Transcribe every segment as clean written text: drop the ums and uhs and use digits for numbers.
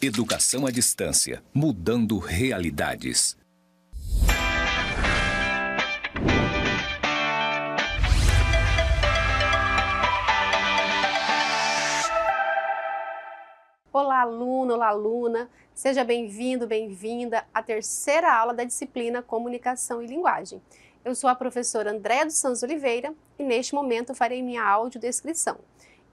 Educação à distância, mudando realidades. Olá, aluno, olá, aluna. Seja bem-vindo, bem-vinda à terceira aula da disciplina Comunicação e Linguagem. Eu sou a professora Andréa dos Santos Oliveira e neste momento farei minha audiodescrição.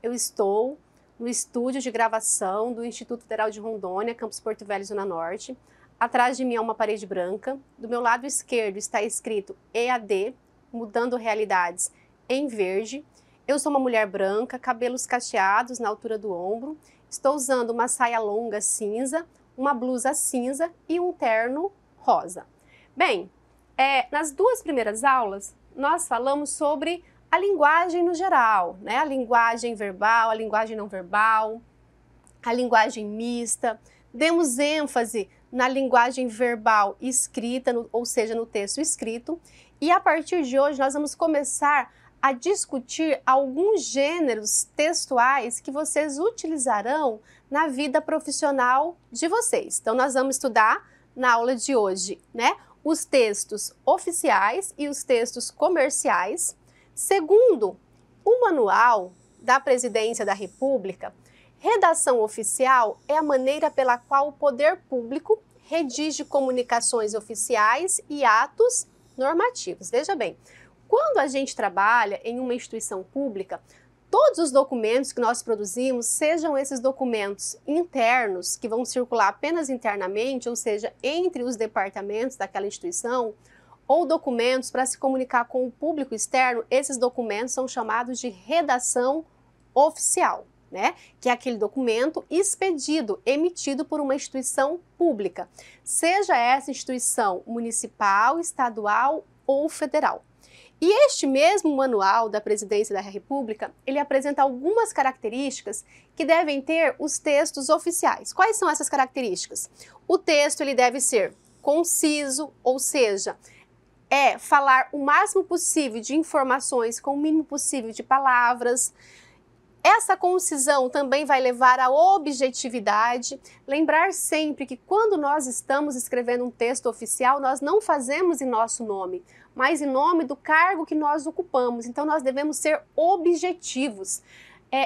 Eu estou no estúdio de gravação do Instituto Federal de Rondônia, Campus Porto Velho, Zona Norte. Atrás de mim é uma parede branca. Do meu lado esquerdo está escrito EAD, Mudando Realidades, em verde. Eu sou uma mulher branca, cabelos cacheados na altura do ombro. Estou usando uma saia longa cinza, uma blusa cinza e um terno rosa. Bem, nas duas primeiras aulas, nós falamos sobre a linguagem no geral, né? A linguagem verbal, a linguagem não verbal, a linguagem mista. Demos ênfase na linguagem verbal escrita, ou seja, no texto escrito. E a partir de hoje nós vamos começar a discutir alguns gêneros textuais que vocês utilizarão na vida profissional de vocês. Então nós vamos estudar na aula de hoje, né, os textos oficiais e os textos comerciais. Segundo o manual da Presidência da República, redação oficial é a maneira pela qual o poder público redige comunicações oficiais e atos normativos. Veja bem, quando a gente trabalha em uma instituição pública, todos os documentos que nós produzimos, sejam esses documentos internos, que vão circular apenas internamente, ou seja, entre os departamentos daquela instituição, ou documentos para se comunicar com o público externo, esses documentos são chamados de redação oficial, né? Que é aquele documento expedido, emitido por uma instituição pública, seja essa instituição municipal, estadual ou federal. E este mesmo manual da Presidência da República, ele apresenta algumas características que devem ter os textos oficiais. Quais são essas características? O texto ele deve ser conciso, ou seja, falar o máximo possível de informações com o mínimo possível de palavras. Essa concisão também vai levar à objetividade. Lembrar sempre que quando nós estamos escrevendo um texto oficial, nós não fazemos em nosso nome, mas em nome do cargo que nós ocupamos. Então nós devemos ser objetivos.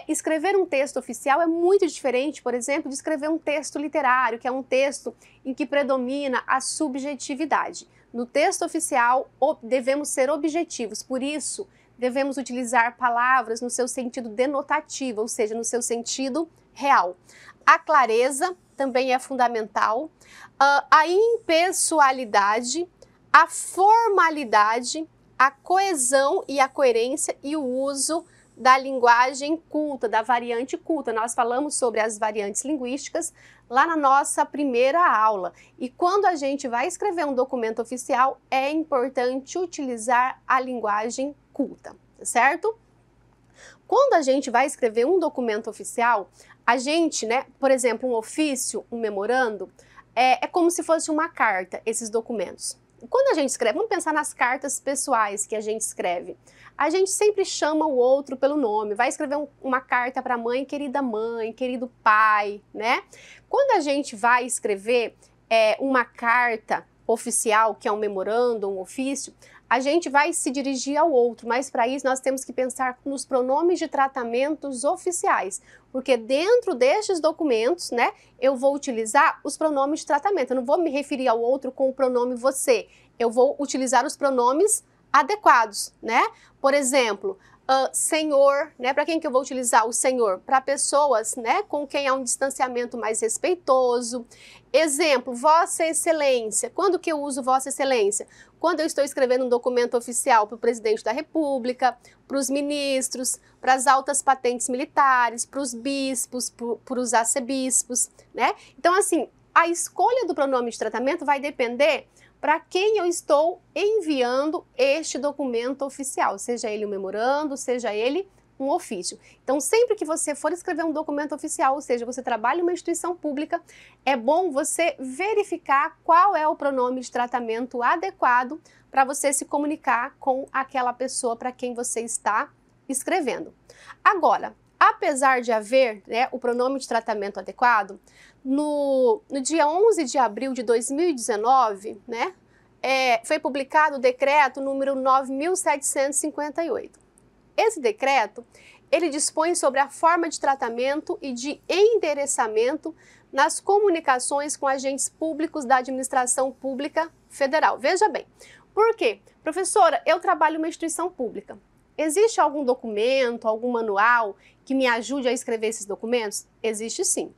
Escrever um texto oficial é muito diferente, por exemplo, de escrever um texto literário, que é um texto em que predomina a subjetividade. No texto oficial, devemos ser objetivos, por isso, devemos utilizar palavras no seu sentido denotativo, ou seja, no seu sentido real. A clareza também é fundamental, a impessoalidade, a formalidade, a coesão e a coerência e o uso da linguagem culta, da variante culta. Nós falamos sobre as variantes linguísticas lá na nossa primeira aula. E quando a gente vai escrever um documento oficial, é importante utilizar a linguagem culta, certo? Quando a gente vai escrever um documento oficial, a gente, né, por exemplo, um ofício, um memorando, é como se fosse uma carta, esses documentos. Quando a gente escreve, vamos pensar nas cartas pessoais que a gente escreve. A gente sempre chama o outro pelo nome, vai escrever uma carta para a mãe, querido pai, né? Quando a gente vai escrever uma carta oficial, que é um memorando, um ofício, a gente vai se dirigir ao outro, mas para isso nós temos que pensar nos pronomes de tratamentos oficiais, porque dentro destes documentos, né, eu vou utilizar os pronomes de tratamento, eu não vou me referir ao outro com o pronome você, eu vou utilizar os pronomes adequados, né? Por exemplo, senhor, né? Para quem que eu vou utilizar o senhor? Para pessoas, né, com quem há um distanciamento mais respeitoso. Exemplo, Vossa Excelência. Quando que eu uso Vossa Excelência? Quando eu estou escrevendo um documento oficial para o presidente da República, para os ministros, para as altas patentes militares, para os bispos, para os arcebispos, né? Então, assim, a escolha do pronome de tratamento vai depender para quem eu estou enviando este documento oficial, seja ele um memorando, seja ele um ofício. Então, sempre que você for escrever um documento oficial, ou seja, você trabalha em uma instituição pública, é bom você verificar qual é o pronome de tratamento adequado para você se comunicar com aquela pessoa para quem você está escrevendo. Agora, apesar de haver, né, o pronome de tratamento adequado, no dia 11 de abril de 2019, né, foi publicado o decreto número 9.758. Esse decreto, ele dispõe sobre a forma de tratamento e de endereçamento nas comunicações com agentes públicos da administração pública federal. Veja bem, por quê? Professora, eu trabalho em uma instituição pública. Existe algum documento, algum manual que me ajude a escrever esses documentos? Existe sim.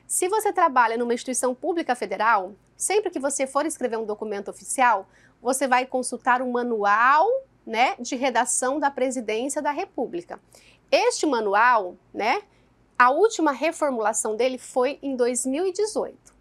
Se você trabalha numa instituição pública federal, sempre que você for escrever um documento oficial, você vai consultar o manual, né, de redação da Presidência da República. Este manual, né, a última reformulação dele foi em 2018.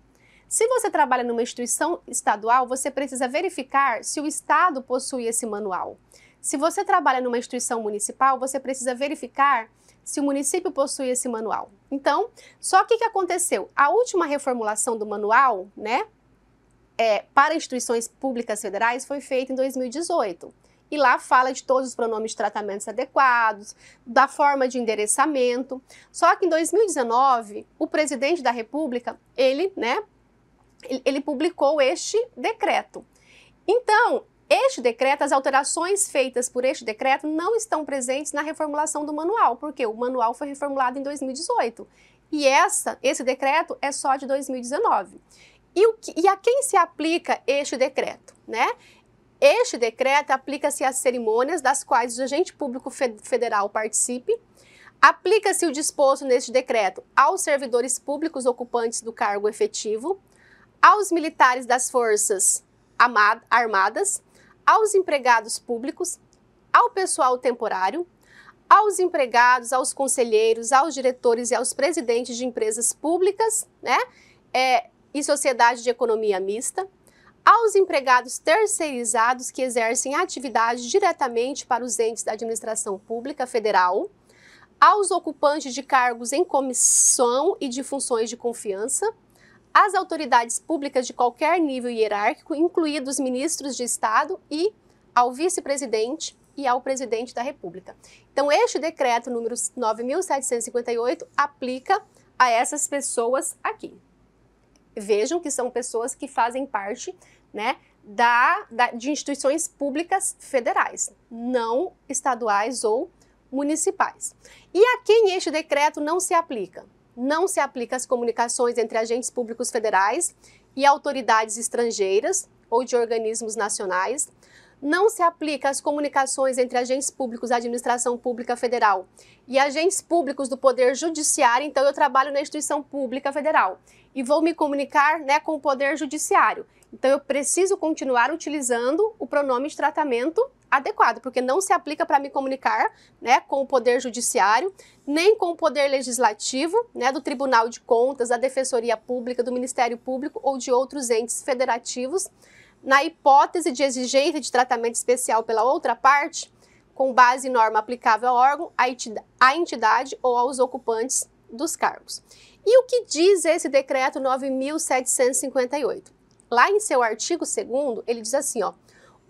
Se você trabalha numa instituição estadual, você precisa verificar se o estado possui esse manual. Se você trabalha numa instituição municipal, você precisa verificar se o município possui esse manual. Então, só que o que aconteceu? A última reformulação do manual, né, para instituições públicas federais foi feita em 2018. E lá fala de todos os pronomes de tratamentos adequados, da forma de endereçamento. Só que em 2019, o presidente da República, ele publicou este decreto. Então, este decreto, as alterações feitas por este decreto não estão presentes na reformulação do manual, porque o manual foi reformulado em 2018. E esse decreto é só de 2019. E a quem se aplica este decreto, né? Este decreto aplica-se às cerimônias das quais o agente público federal participe. Aplica-se o disposto neste decreto aos servidores públicos ocupantes do cargo efetivo, aos militares das Forças Armadas, aos empregados públicos, ao pessoal temporário, aos empregados, aos conselheiros, aos diretores e aos presidentes de empresas públicas, né, e sociedade de economia mista, aos empregados terceirizados que exercem atividade diretamente para os entes da administração pública federal, aos ocupantes de cargos em comissão e de funções de confiança, às autoridades públicas de qualquer nível hierárquico, incluídos ministros de Estado, e ao vice-presidente e ao presidente da República. Então, este decreto número 9.758 aplica a essas pessoas aqui. Vejam que são pessoas que fazem parte, né, de instituições públicas federais, não estaduais ou municipais. E a quem este decreto não se aplica? Não se aplica às comunicações entre agentes públicos federais e autoridades estrangeiras ou de organismos nacionais. Não se aplica às comunicações entre agentes públicos da administração pública federal e agentes públicos do Poder Judiciário. Então, eu trabalho na instituição pública federal e vou me comunicar, né, com o Poder Judiciário. Então, eu preciso continuar utilizando o pronome de tratamento adequado, porque não se aplica para me comunicar, né, com o Poder Judiciário, nem com o Poder Legislativo, né, do Tribunal de Contas, da Defensoria Pública, do Ministério Público ou de outros entes federativos, na hipótese de exigência de tratamento especial pela outra parte, com base em norma aplicável ao órgão, à entidade ou aos ocupantes dos cargos. E o que diz esse decreto 9.758? Lá em seu artigo 2º, ele diz assim, ó: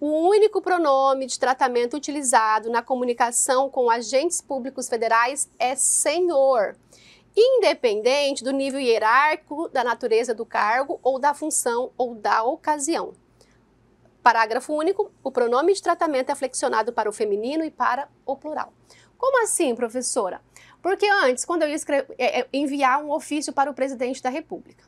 o único pronome de tratamento utilizado na comunicação com agentes públicos federais é senhor, independente do nível hierárquico, da natureza do cargo ou da função ou da ocasião. Parágrafo único, o pronome de tratamento é flexionado para o feminino e para o plural. Como assim, professora? Porque antes, quando eu ia enviar um ofício para o presidente da República,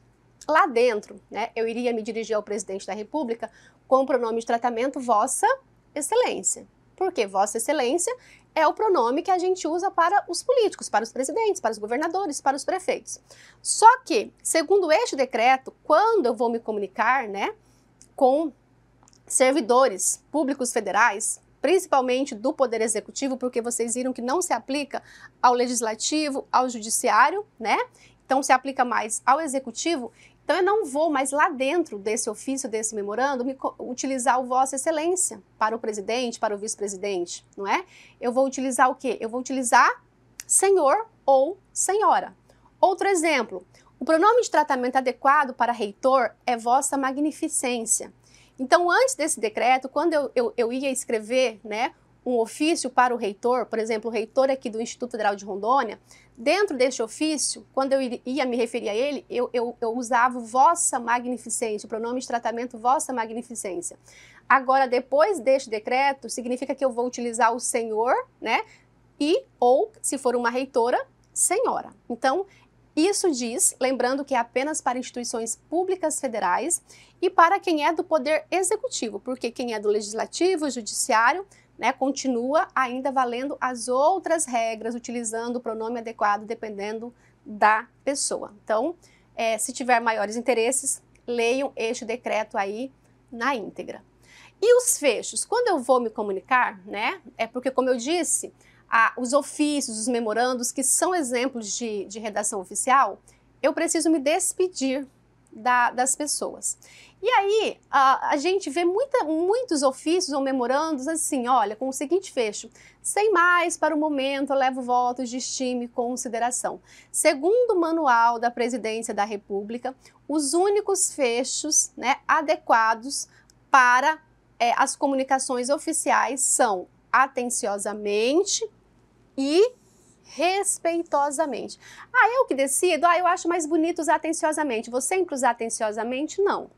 lá dentro, né, eu iria me dirigir ao presidente da República com o pronome de tratamento Vossa Excelência. Porque Vossa Excelência é o pronome que a gente usa para os políticos, para os presidentes, para os governadores, para os prefeitos. Só que, segundo este decreto, quando eu vou me comunicar, né, com servidores públicos federais, principalmente do Poder Executivo, porque vocês viram que não se aplica ao Legislativo, ao Judiciário, né? Então se aplica mais ao Executivo. Então eu não vou mais lá dentro desse ofício, desse memorando, utilizar o Vossa Excelência para o presidente, para o vice-presidente, não é? Eu vou utilizar o quê? Eu vou utilizar senhor ou senhora. Outro exemplo, o pronome de tratamento adequado para reitor é Vossa Magnificência. Então, antes desse decreto, quando eu ia escrever, né, um ofício para o reitor, por exemplo, o reitor aqui do Instituto Federal de Rondônia, dentro deste ofício, quando eu ia me referir a ele, eu usava Vossa Magnificência, o pronome de tratamento Vossa Magnificência. Agora, depois deste decreto, significa que eu vou utilizar o senhor, né? Ou, se for uma reitora, senhora. Então, isso diz, lembrando que é apenas para instituições públicas federais e para quem é do Poder Executivo, porque quem é do Legislativo, Judiciário, né, continua ainda valendo as outras regras, utilizando o pronome adequado dependendo da pessoa. Então, se tiver maiores interesses, leiam este decreto aí na íntegra. E os fechos? Quando eu vou me comunicar, né, é porque, como eu disse, os ofícios, os memorandos, que são exemplos de redação oficial, eu preciso me despedir das pessoas. E aí, a gente vê muitos ofícios ou memorandos assim, olha, com o seguinte fecho: sem mais, para o momento, eu levo votos de estima e consideração. Segundo o Manual da Presidência da República, os únicos fechos, né, adequados para as comunicações oficiais são atenciosamente e respeitosamente. Eu que decido? Eu acho mais bonito usar atenciosamente. Vou sempre usar atenciosamente? Não.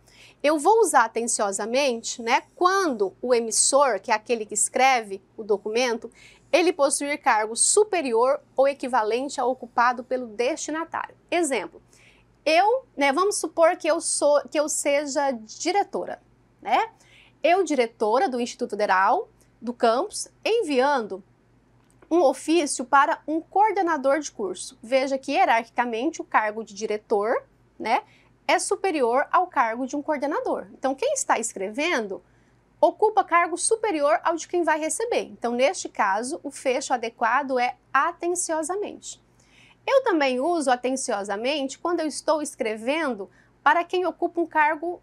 Eu vou usar atenciosamente, né, quando o emissor, que é aquele que escreve o documento, ele possuir cargo superior ou equivalente ao ocupado pelo destinatário. Exemplo, vamos supor que eu seja diretora, né? Eu, diretora do Instituto Federal, do campus, enviando um ofício para um coordenador de curso. Veja que, hierarquicamente, o cargo de diretor, né, é superior ao cargo de um coordenador. Então, quem está escrevendo ocupa cargo superior ao de quem vai receber. Então, neste caso, o fecho adequado é atenciosamente. Eu também uso atenciosamente quando eu estou escrevendo para quem ocupa um cargo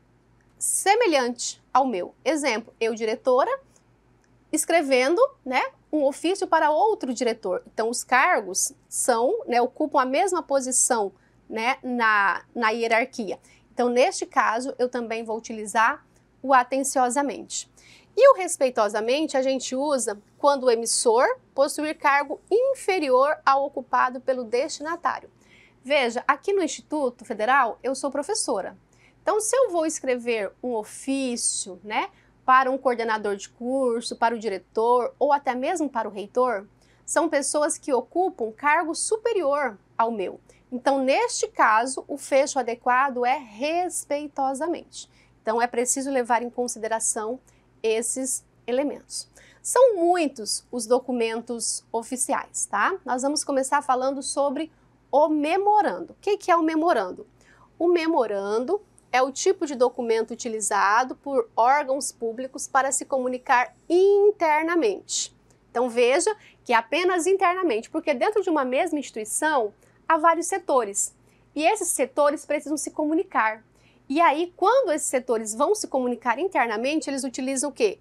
semelhante ao meu. Exemplo, eu, diretora, escrevendo, né, um ofício para outro diretor. Então, os cargos ocupam a mesma posição, né, na hierarquia. Então, neste caso, eu também vou utilizar o atenciosamente. E o respeitosamente a gente usa quando o emissor possuir cargo inferior ao ocupado pelo destinatário. Veja, aqui no Instituto Federal, eu sou professora. Então, se eu vou escrever um ofício, né, para um coordenador de curso, para o diretor ou até mesmo para o reitor, são pessoas que ocupam cargo superior ao meu. Então, neste caso, o fecho adequado é respeitosamente. Então, é preciso levar em consideração esses elementos. São muitos os documentos oficiais, tá? Nós vamos começar falando sobre o memorando. O que é o memorando? O memorando é o tipo de documento utilizado por órgãos públicos para se comunicar internamente. Então, veja que é apenas internamente, porque dentro de uma mesma instituição há vários setores. E esses setores precisam se comunicar. E aí, quando esses setores vão se comunicar internamente, eles utilizam o quê?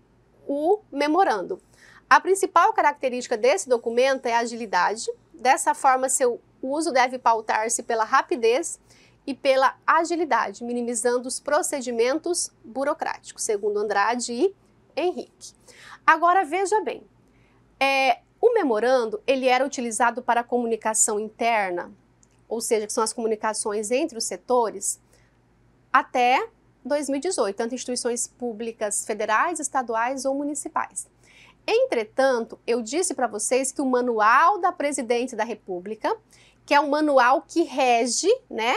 O memorando. A principal característica desse documento é a agilidade. Dessa forma, seu uso deve pautar-se pela rapidez e pela agilidade, minimizando os procedimentos burocráticos, segundo Andrade e Henrique. Agora, veja bem, o memorando, ele era utilizado para a comunicação interna, ou seja, que são as comunicações entre os setores, até 2018, tanto instituições públicas federais, estaduais ou municipais. Entretanto, eu disse para vocês que o Manual da Presidência da República, que é um manual que rege, né,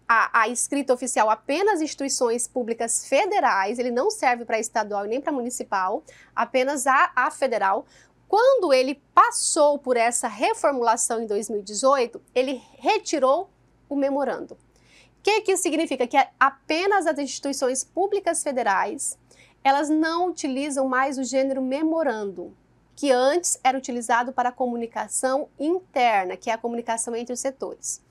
a escrita oficial apenas instituições públicas federais, ele não serve para estadual e nem para municipal, apenas a federal. Quando ele passou por essa reformulação em 2018, ele retirou o memorando. O que isso significa? Que apenas as instituições públicas federais, elas não utilizam mais o gênero memorando, que antes era utilizado para a comunicação interna, que é a comunicação entre os setores.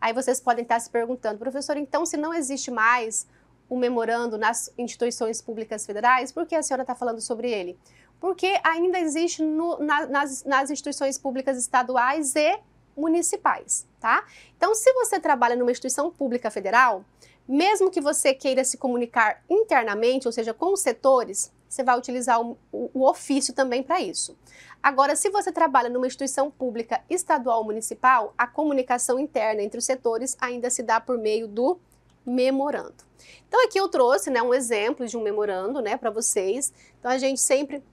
Aí vocês podem estar se perguntando, professor, então se não existe mais o memorando nas instituições públicas federais, por que a senhora está falando sobre ele? Porque ainda existe nas instituições públicas estaduais e municipais, tá? Então, se você trabalha numa instituição pública federal, mesmo que você queira se comunicar internamente, ou seja, com os setores, você vai utilizar o ofício também para isso. Agora, se você trabalha numa instituição pública estadual ou municipal, a comunicação interna entre os setores ainda se dá por meio do memorando. Então, aqui eu trouxe, né, um exemplo de um memorando, né, para vocês. Então, a gente sempre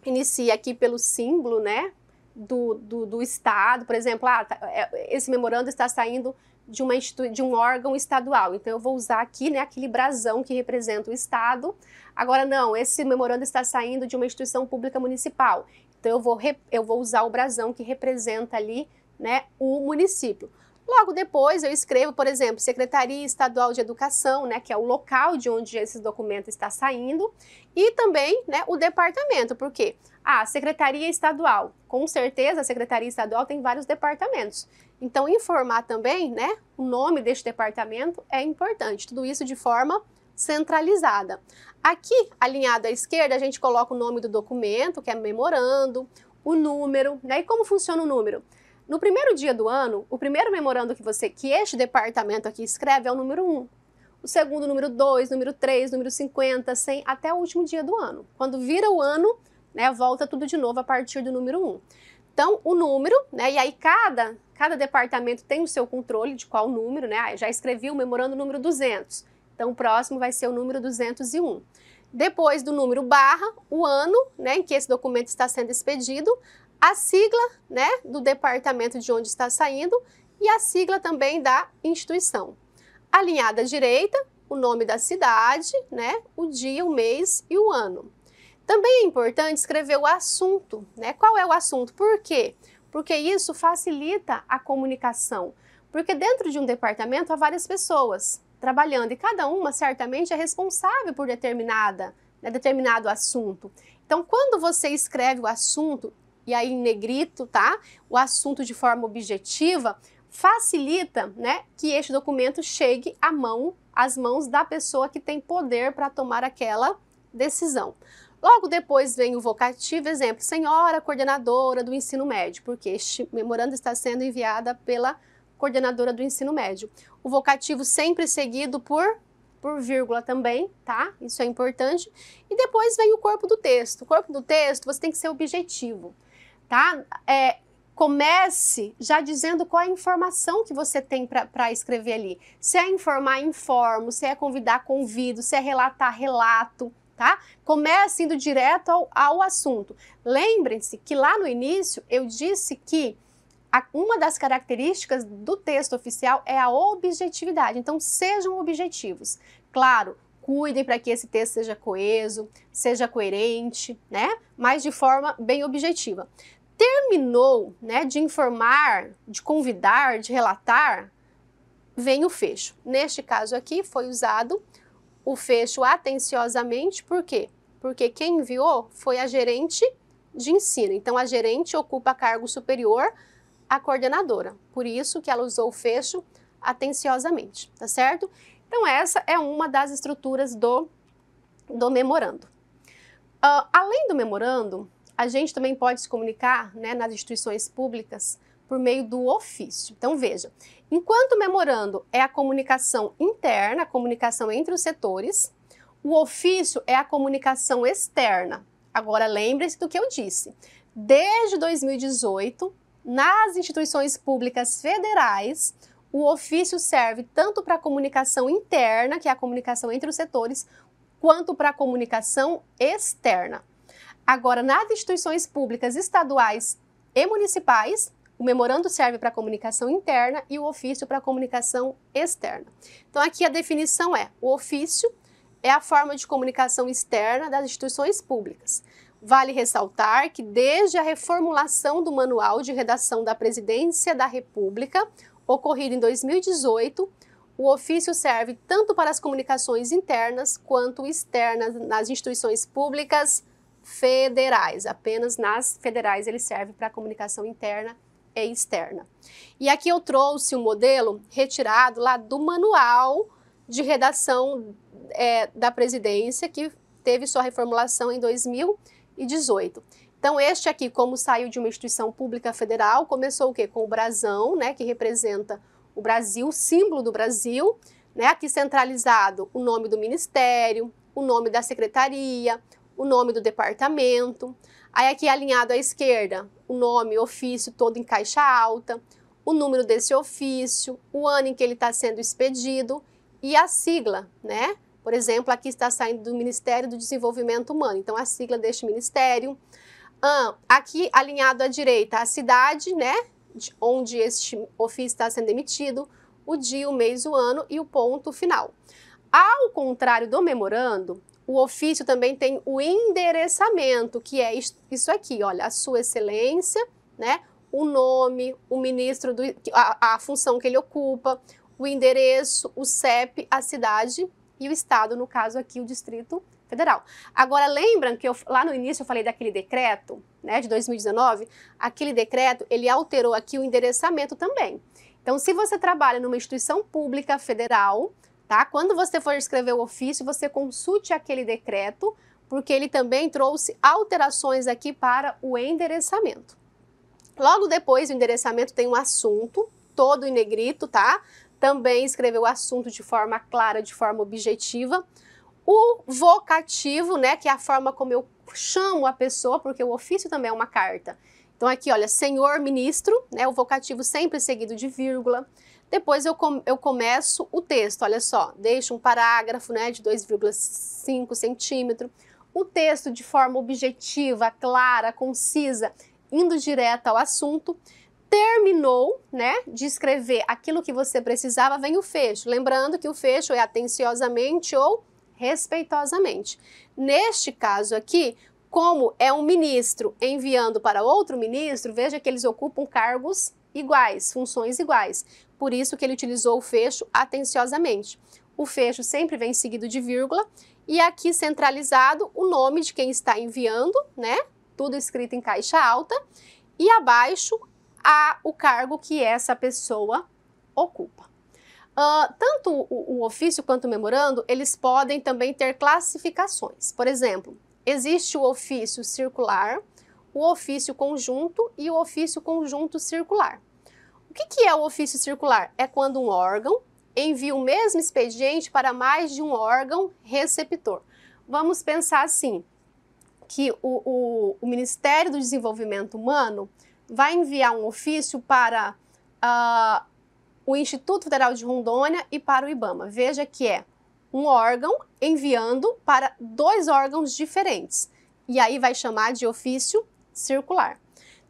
inicia aqui pelo símbolo, né, do Estado. Por exemplo, esse memorando está saindo de um órgão estadual. Então, eu vou usar aqui, né, aquele brasão que representa o Estado. Agora, não, esse memorando está saindo de uma instituição pública municipal. Então, eu vou usar o brasão que representa ali, né, o município. Logo depois, eu escrevo, por exemplo, Secretaria Estadual de Educação, né, que é o local de onde esse documento está saindo, e também, né, o departamento, porque Secretaria Estadual, com certeza a Secretaria Estadual tem vários departamentos. Então, informar também, né, o nome deste departamento é importante, tudo isso de forma centralizada. Aqui, alinhado à esquerda, a gente coloca o nome do documento, que é memorando, o número, né, e como funciona o número? No primeiro dia do ano, o primeiro memorando que este departamento aqui escreve é o número 1. O segundo, número 2, número 3, número 50, 100, até o último dia do ano. Quando vira o ano, né, volta tudo de novo a partir do número 1. Então, o número, né, e aí cada departamento tem o seu controle de qual número, né? Eu já escrevi o memorando número 200. Então, o próximo vai ser o número 201. Depois do número barra, o ano, né, em que esse documento está sendo expedido, a sigla, né, do departamento de onde está saindo e a sigla também da instituição. Alinhada à direita, o nome da cidade, né, o dia, o mês e o ano. Também é importante escrever o assunto, né? Qual é o assunto? Por quê? Porque isso facilita a comunicação. Porque dentro de um departamento há várias pessoas trabalhando e cada uma certamente é responsável por determinado assunto. Então, quando você escreve o assunto, e aí em negrito, tá? O assunto de forma objetiva, facilita, né, que este documento chegue às mãos da pessoa que tem poder para tomar aquela decisão. Logo depois vem o vocativo, exemplo, senhora coordenadora do ensino médio, porque este memorando está sendo enviada pela coordenadora do ensino médio. O vocativo sempre seguido por vírgula também, tá? Isso é importante. E depois vem o corpo do texto. O corpo do texto, você tem que ser objetivo, tá? Comece já dizendo qual é a informação que você tem para escrever ali. Se é informar, informo. Se é convidar, convido. Se é relatar, relato, tá? Comece indo direto ao assunto. Lembrem-se que lá no início eu disse que uma das características do texto oficial é a objetividade. Então, sejam objetivos. Claro, cuidem para que esse texto seja coeso, seja coerente, né? Mas de forma bem objetiva. Terminou, né, de informar, de convidar, de relatar, vem o fecho. Neste caso aqui foi usado o fecho atenciosamente, por quê? Porque quem enviou foi a gerente de ensino. Então, a gerente ocupa cargo superior à coordenadora. Por isso que ela usou o fecho atenciosamente, tá certo? Então, essa é uma das estruturas do memorando. Além do memorando, a gente também pode se comunicar, né, nas instituições públicas por meio do ofício. Então, veja, enquanto o memorando é a comunicação interna, a comunicação entre os setores, o ofício é a comunicação externa. Agora, lembre-se do que eu disse. Desde 2018, nas instituições públicas federais, o ofício serve tanto para a comunicação interna, que é a comunicação entre os setores, quanto para a comunicação externa. Agora, nas instituições públicas estaduais e municipais, o memorando serve para a comunicação interna e o ofício para a comunicação externa. Então, aqui a definição é: o ofício é a forma de comunicação externa das instituições públicas. Vale ressaltar que desde a reformulação do Manual de Redação da Presidência da República, ocorrido em 2018, o ofício serve tanto para as comunicações internas quanto externas nas instituições públicas federais. Apenas nas federais ele serve para a comunicação interna e externa. E aqui eu trouxe um modelo retirado lá do Manual de Redação da Presidência, que teve sua reformulação em 2018. Então, este aqui, como saiu de uma instituição pública federal, começou o quê? Com o brasão, né, que representa o Brasil, o símbolo do Brasil, né, aqui centralizado o nome do ministério, o nome da secretaria, o nome do departamento. Aí aqui alinhado à esquerda, o nome, ofício todo em caixa alta, o número desse ofício, o ano em que ele está sendo expedido e a sigla, né? Por exemplo, aqui está saindo do Ministério do Desenvolvimento Humano, então a sigla deste ministério. Aqui alinhado à direita, a cidade, né? Onde este ofício está sendo emitido, o dia, o mês, o ano e o ponto final. Ao contrário do memorando, o ofício também tem o endereçamento, que é isso aqui, olha, a sua excelência, né? O nome, o ministro, a função que ele ocupa, o endereço, o CEP, a cidade e o estado, no caso aqui o Distrito Federal. Agora, lembram que lá no início eu falei daquele decreto, né, de 2019? Aquele decreto, ele alterou aqui o endereçamento também. Então, se você trabalha numa instituição pública federal, tá? Quando você for escrever o ofício, você consulte aquele decreto, porque ele também trouxe alterações aqui para o endereçamento. Logo depois do endereçamento tem um assunto, todo em negrito, tá? Também escreveu o assunto de forma clara, de forma objetiva. O vocativo, né, que é a forma como eu chamo a pessoa, porque o ofício também é uma carta. Então aqui, olha, senhor ministro, né, o vocativo sempre seguido de vírgula. Depois eu começo o texto, olha só, deixo um parágrafo, né, de 2,5 centímetros. O texto de forma objetiva, clara, concisa, indo direto ao assunto. Terminou, né, de escrever aquilo que você precisava, vem o fecho. Lembrando que o fecho é atenciosamente ou respeitosamente. Neste caso aqui, como é um ministro enviando para outro ministro, veja que eles ocupam cargos iguais, funções iguais. Por isso que ele utilizou o fecho atenciosamente. O fecho sempre vem seguido de vírgula e aqui centralizado o nome de quem está enviando, né? Tudo escrito em caixa alta e abaixo o cargo que essa pessoa ocupa. Tanto o ofício quanto o memorando, eles podem também ter classificações. Por exemplo, existe o ofício circular, o ofício conjunto e o ofício conjunto circular. O que é o ofício circular? É quando um órgão envia o mesmo expediente para mais de um órgão receptor. Vamos pensar assim, que o Ministério do Desenvolvimento Humano vai enviar um ofício para o Instituto Federal de Rondônia e para o IBAMA. Veja que é um órgão enviando para dois órgãos diferentes. E aí vai chamar de ofício circular.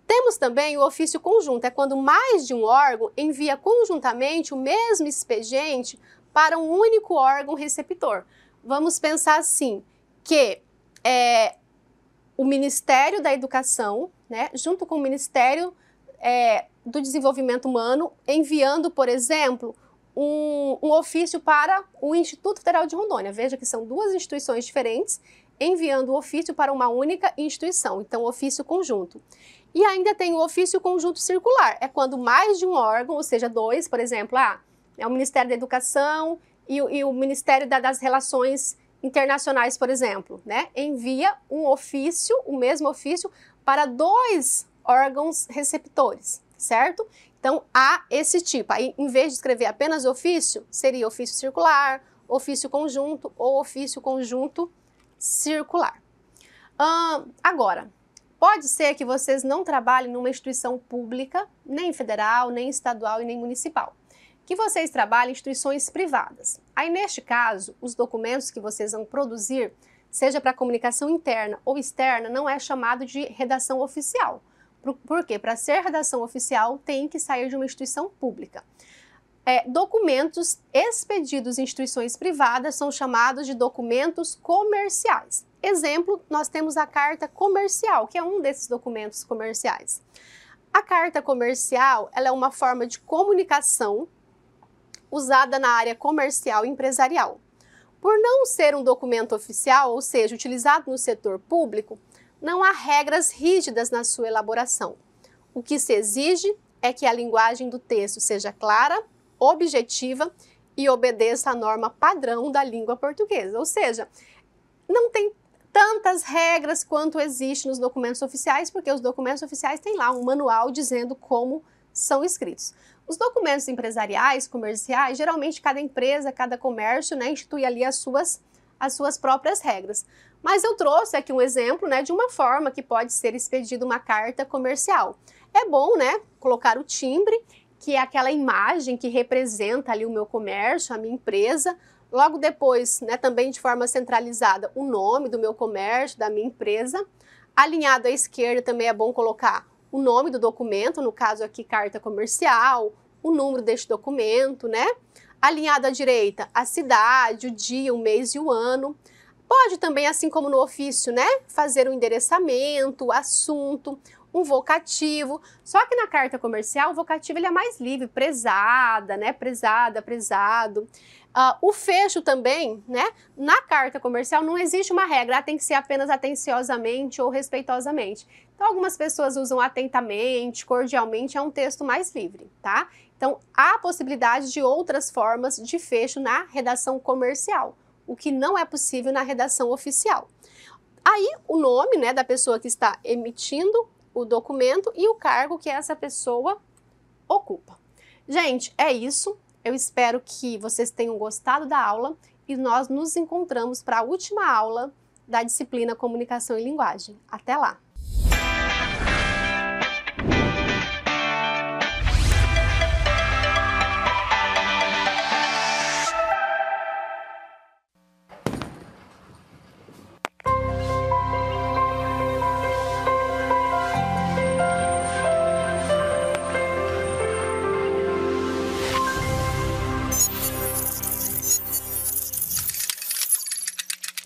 Temos também o ofício conjunto, é quando mais de um órgão envia conjuntamente o mesmo expediente para um único órgão receptor. Vamos pensar assim, que o Ministério da Educação, né, junto com o Ministério do Desenvolvimento Humano, enviando, por exemplo, um ofício para o Instituto Federal de Rondônia. Veja que são duas instituições diferentes, enviando o ofício para uma única instituição, então ofício conjunto. E ainda tem o ofício conjunto circular, é quando mais de um órgão, ou seja, dois, por exemplo, é o Ministério da Educação e o Ministério das Relações Internacionais, por exemplo, né, envia um ofício, o mesmo ofício, para dois órgãos receptores, certo? Então, há esse tipo, aí em vez de escrever apenas ofício, seria ofício circular, ofício conjunto ou ofício conjunto circular. Agora, pode ser que vocês não trabalhem numa instituição pública, nem federal, nem estadual e nem municipal, que vocês trabalhem em instituições privadas. Aí, neste caso, os documentos que vocês vão produzir, seja para comunicação interna ou externa, não é chamado de redação oficial. Por quê? Para ser redação oficial, tem que sair de uma instituição pública. Documentos expedidos em instituições privadas são chamados de documentos comerciais. Exemplo, nós temos a carta comercial, que é um desses documentos comerciais. A carta comercial, ela é uma forma de comunicação usada na área comercial e empresarial. Por não ser um documento oficial, ou seja, utilizado no setor público, não há regras rígidas na sua elaboração. O que se exige é que a linguagem do texto seja clara, objetiva e obedeça à norma padrão da língua portuguesa. Ou seja, não tem tantas regras quanto existe nos documentos oficiais, porque os documentos oficiais têm lá um manual dizendo como são escritos. Os documentos empresariais, comerciais, geralmente cada empresa, cada comércio, né, institui ali as suas as suas próprias regras. Mas eu trouxe aqui um exemplo, né, de uma forma que pode ser expedida uma carta comercial. É bom, né, colocar o timbre, que é aquela imagem que representa ali o meu comércio, a minha empresa. Logo depois, né, também de forma centralizada, o nome do meu comércio, da minha empresa. Alinhado à esquerda também é bom colocar o nome do documento, no caso aqui carta comercial, o número deste documento, né? Alinhado à direita, a cidade, o dia, o mês e o ano. Pode também, assim como no ofício, né, fazer um endereçamento, assunto, um vocativo. Só que na carta comercial, o vocativo ele é mais livre, prezada, né, prezada, prezado. O fecho também, né, na carta comercial não existe uma regra, tem que ser apenas atenciosamente ou respeitosamente. Então, algumas pessoas usam atentamente, cordialmente, é um texto mais livre, tá? Então, há possibilidade de outras formas de fecho na redação comercial, o que não é possível na redação oficial. Aí, o nome, né, da pessoa que está emitindo o documento e o cargo que essa pessoa ocupa. Gente, é isso. Eu espero que vocês tenham gostado da aula e nós nos encontramos para a última aula da disciplina Comunicação e Linguagem. Até lá!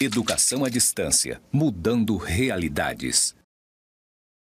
Educação à distância, mudando realidades.